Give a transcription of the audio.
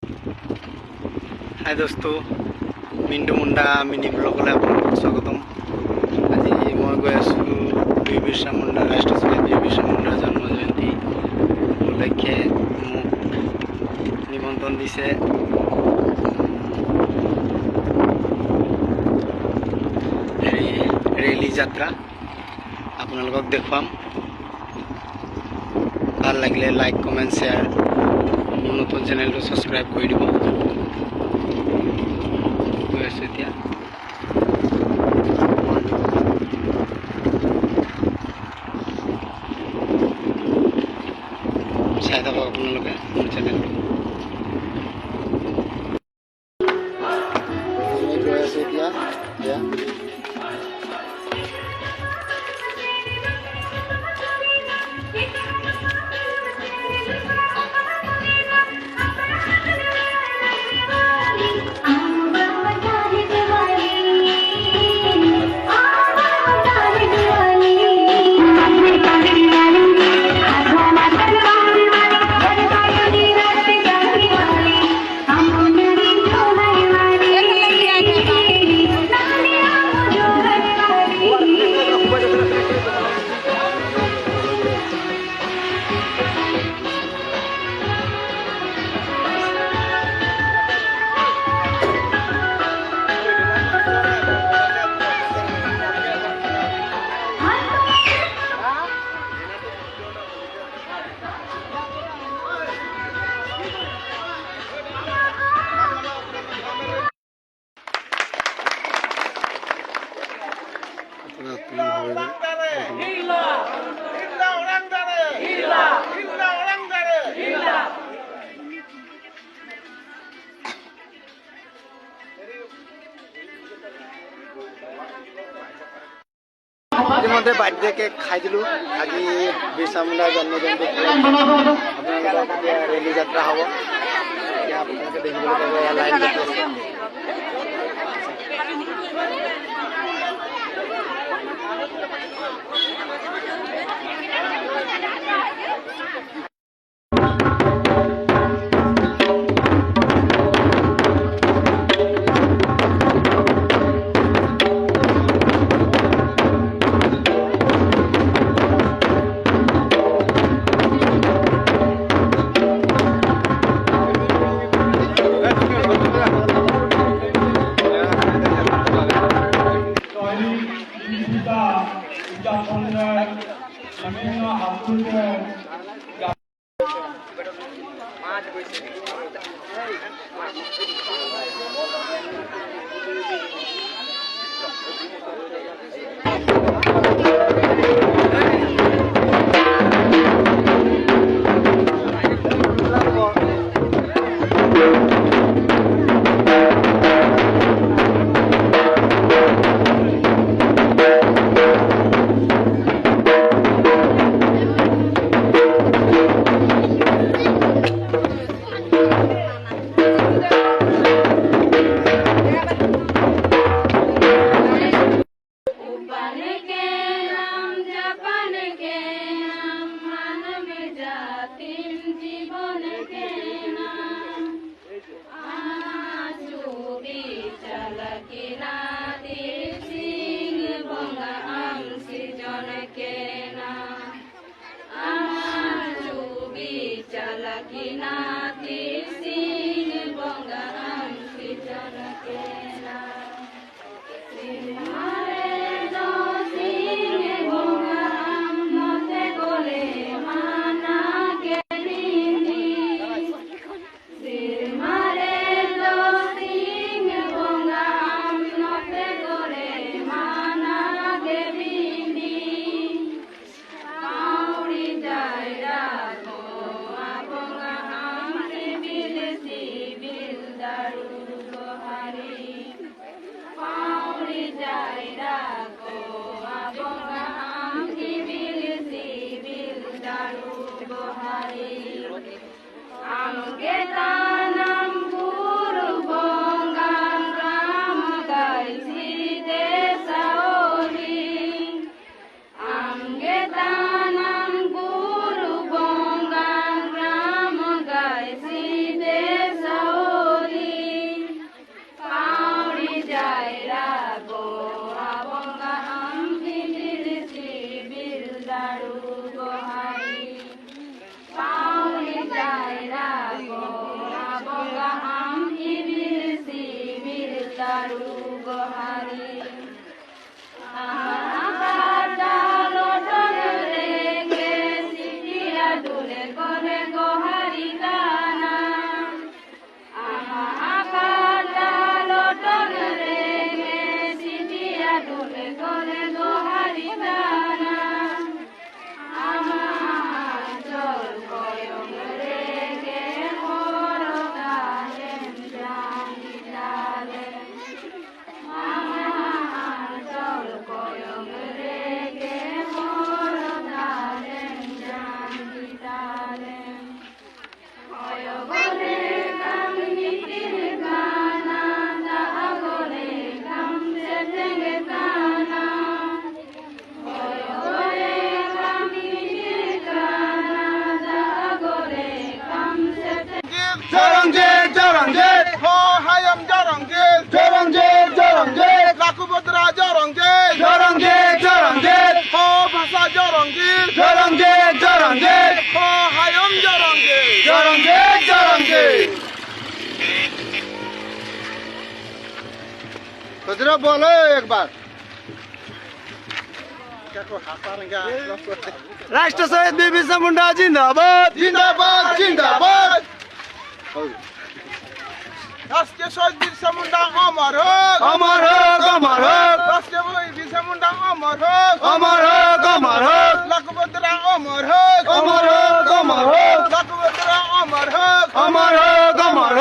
हाय दोस्तों, मिंटू मुंडा मिनी ब्लॉगले आपको स्वागतम। आज मैं गई आसो बी बिरसा मुंडा राष्ट्रीय शहीद बी बिरसा मुंडा जन्म जयंती उपलक्षे মোক निमंत्रण दिसे। रेली यात्रा आपनालोকক देखुवाम। ভাল লাগিলে लाइक कमेंट शेयर मोर नतुन चेनेल सबसक्राइब कर দিব। এতিয়া চাই থাকক আপোনালোকে মোৰ চেনেলটো। আমি গৈ আছো এতিয়া ইতিমধ্যে বার্থডে কেক খাই দিলো। আজি বিৰছা মুণ্ডাৰ জন্মজয়ন্তী আপোনালোকৰ ৰেলী যাত্ৰা হ'ব। এতিয়া আপোনালোকে দেখিবলৈ পাব এয়া লাইন লাগি আছে। Guru Bonga Ram Gai Si De Sao Jarangjet, Jarangjet, ho hayam Jarangjet, Jarangjet, Jarangjet, Lakubodra Jarangjet, Jarangjet, Jarangjet, ho bhasa Jarangjet, Jarangjet, Jarangjet, ho hayam Jarangjet, Jarangjet, Jarangjet. तो जरा बोलो एक बार क्या को हाथारेंगे राष्ट्र शहीद बी बिरसा मुंडा जिंदाबाद जिंदाबाद जिंदाबाद राष्ट्रीय शहीद बिरसा मुंडा अमर होक अमर होक अमर होक राष्ट्रीय शहीद बिरसा मुंडा अमर होक अमर होक अमर होक लखपतरा अमर होक अमर होक अमर होक लखपतरा अमर होक अमर होक अमर